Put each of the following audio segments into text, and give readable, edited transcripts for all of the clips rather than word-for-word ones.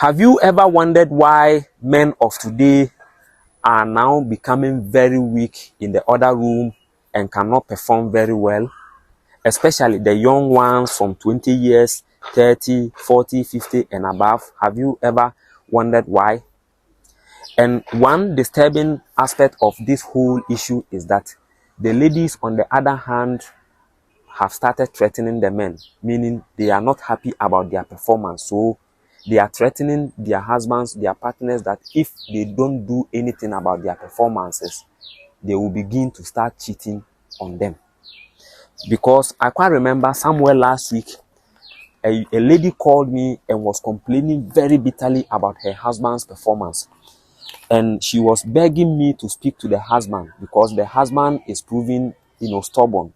Have you ever wondered why men of today are now becoming very weak in the other room and cannot perform very well? Especially the young ones from 20 years, 30, 40, 50 and above. Have you ever wondered why? And one disturbing aspect of this whole issue is that the ladies, on the other hand, have started threatening the men, meaning they are not happy about their performance. So they are threatening their husbands, their partners, that if they don't do anything about their performances, they will begin to start cheating on them. Because I quite remember somewhere last week, a lady called me and was complaining very bitterly about her husband's performance. And she was begging me to speak to the husband because the husband is proving, stubborn.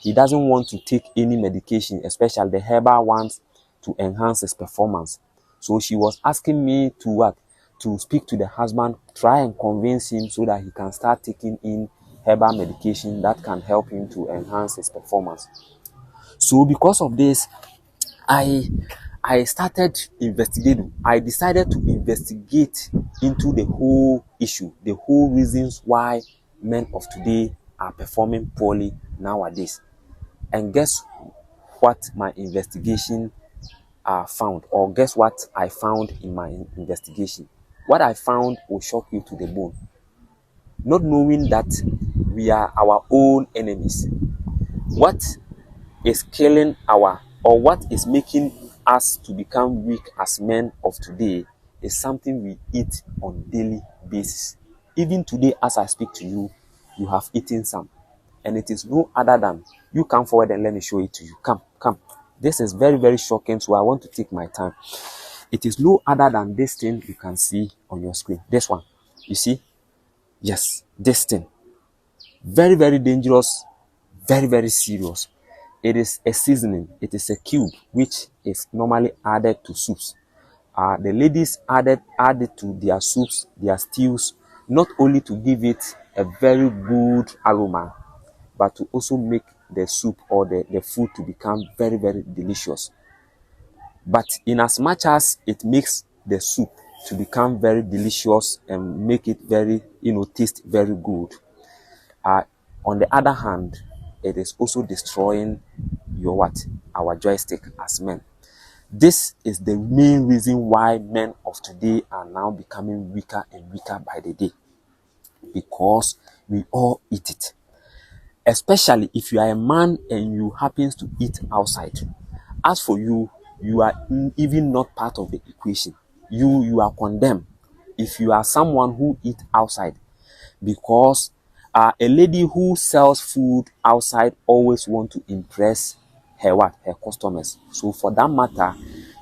He doesn't want to take any medication, especially the herbal ones, to enhance his performance. So she was asking me to what? To speak to the husband, try and convince him so that he can start taking in herbal medication that can help him to enhance his performance. So because of this, I started investigating. I decided to investigate into the whole issue, the whole reasons why men of today are performing poorly nowadays. And guess what my investigation found, or guess what I found in my investigation? What I found will shock you to the bone. Not knowing that we are our own enemies. What is killing or what is making us to become weak as men of today is something we eat on daily basis. Even today, as I speak to you, you have eaten some. And it is no other than, you come forward and let me show it to you. Come. This is very, very shocking, so I want to take my time. It is no other than this thing you can see on your screen. This one, you see? Yes, this thing. Very, very dangerous, very, very serious. It is a seasoning. It is a cube which is normally added to soups. The ladies add it to their soups, their stews, not only to give it a very good aroma, but to also make the soup or the food to become very, very delicious. But in as much as it makes the soup to become very delicious and make it very, taste very good, on the other hand, it is also destroying our joystick as men. This is the main reason why men of today are now becoming weaker and weaker by the day, because we all eat it. Especially if you are a man and you happen to eat outside. As for you, you are even not part of the equation. You are condemned if you are someone who eats outside, because a lady who sells food outside always want to impress her customers. So for that matter,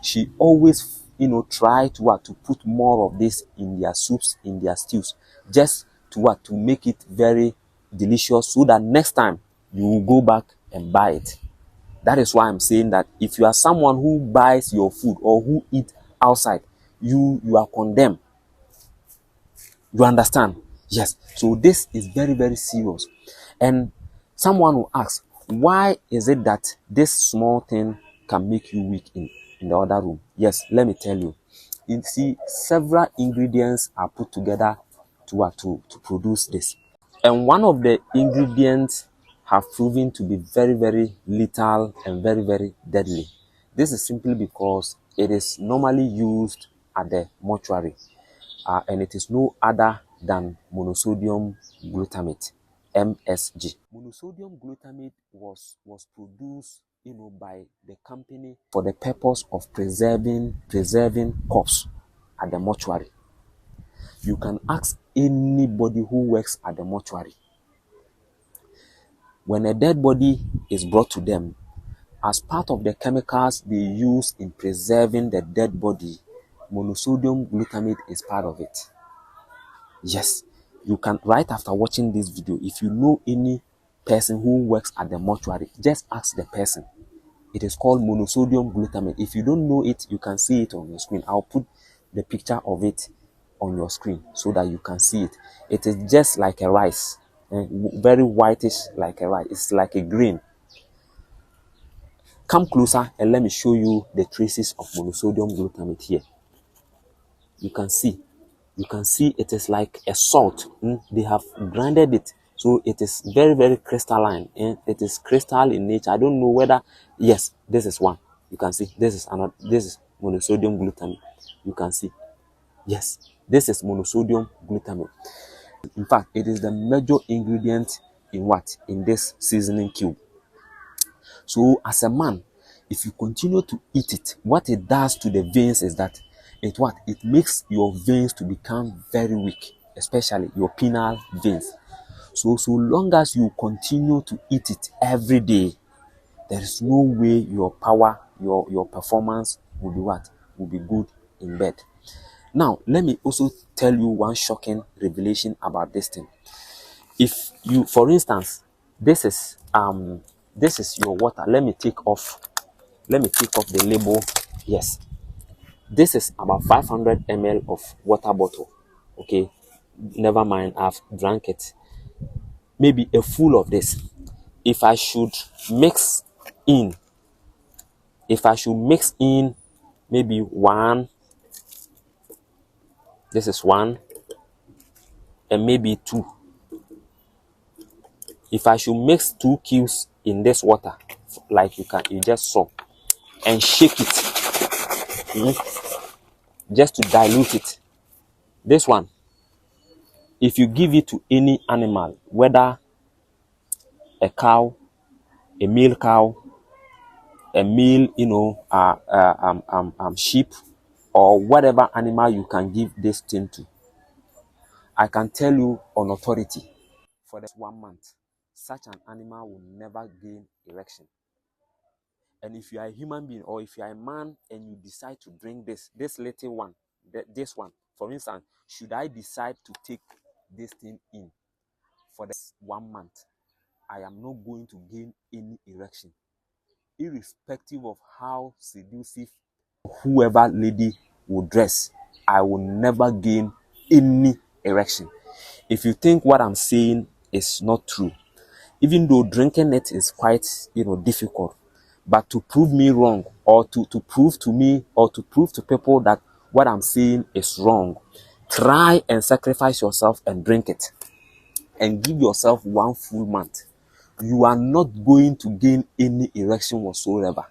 she always try to put more of this in their soups, in their stews, just to make it very delicious, so that next time you will go back and buy it. That is why I'm saying that if you are someone who buys your food or who eat outside, you are condemned. You understand? Yes. So this is very, very serious. And someone will ask, why is it that this small thing can make you weak in the other room? Yes, let me tell you. You see, several ingredients are put together to produce this. And one of the ingredients have proven to be very, very lethal and very, very deadly. This is simply because it is normally used at the mortuary. And it is no other than monosodium glutamate, MSG. Monosodium glutamate was produced, by the company for the purpose of preserving corpse at the mortuary. You can ask anybody who works at the mortuary. When a dead body is brought to them, as part of the chemicals they use in preserving the dead body, monosodium glutamate is part of it. Yes, you can, right after watching this video, if you know any person who works at the mortuary, just ask the person. It is called monosodium glutamate. If you don't know it, you can see it on your screen. I'll put the picture of it on your screen so that you can see it. It is just like a rice, very whitish like a rice. It's like a grain. Come closer and let me show you the traces of monosodium glutamate here. You can see. You can see it is like a salt. They have grinded it. So it is very, very crystalline. And it is crystal in nature. I don't know whether, yes, this is one. You can see this is another, this is monosodium glutamate. You can see. Yes, this is monosodium glutamate. In fact, it is the major ingredient in what? In this seasoning cube. So as a man, if you continue to eat it, what it does to the veins is that it makes your veins to become very weak, especially your penile veins. So long as you continue to eat it every day, there is no way your power, your performance will be what? Will be good in bed. Now, let me also tell you one shocking revelation about this thing. If you, for instance, this is your water. Let me take off the label. Yes, this is about 500 ml of water bottle. Okay, never mind, I've drank it. Maybe a full of this. If I should mix in maybe one, this is one, and maybe two. If I should mix 2 cubes in this water, like you just saw, and shake it, just to dilute it. This one, if you give it to any animal, whether a cow, a male cow, a male, sheep, or whatever animal you can give this thing to, I can tell you on authority, for this 1 month, such an animal will never gain erection. And if you are a human being, or if you are a man and you decide to drink this little one, this one, for instance, should I decide to take this thing in for this 1 month, I am not going to gain any erection, irrespective of how seductive whoever lady will dress. I will never gain any erection. If you think what I'm saying is not true, even though drinking it is quite, difficult, but to prove me wrong, or to prove to me, or to prove to people that what I'm saying is wrong, try and sacrifice yourself and drink it, and give yourself 1 full month. You are not going to gain any erection whatsoever.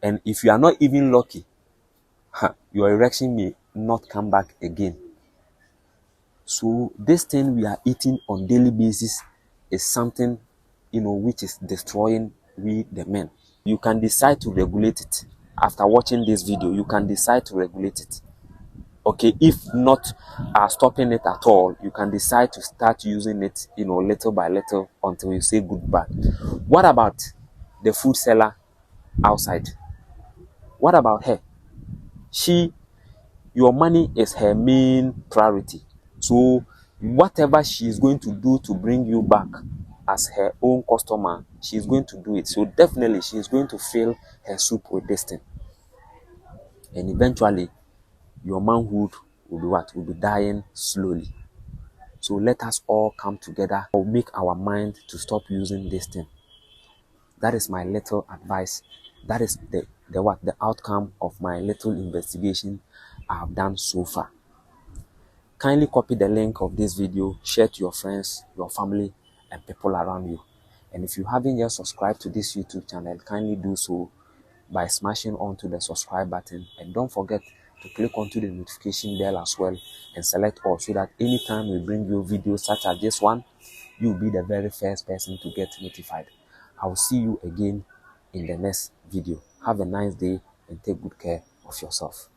And if you are not even lucky, your erection may not come back again. So this thing we are eating on daily basis is something, which is destroying we the men. You can decide to regulate it. After watching this video, you can decide to regulate it. Okay, if not stopping it at all, you can decide to start using it, little by little, until you say goodbye. What about the food seller outside? What about her? Your money is her main priority. So whatever she is going to do to bring you back as her own customer, she is going to do it. So definitely she is going to fill her soup with this thing. And eventually your manhood will be what? Will be dying slowly. So let us all come together or make our mind to stop using this thing. That is my little advice. That is the outcome of my little investigation I have done so far. Kindly copy the link of this video, share to your friends, your family, and people around you. And if you haven't yet subscribed to this YouTube channel, kindly do so by smashing onto the subscribe button, and don't forget to click onto the notification bell as well and select all, so that anytime we bring you videos such as this one, you'll be the very first person to get notified. I will see you again in the next video. Have a nice day and take good care of yourself.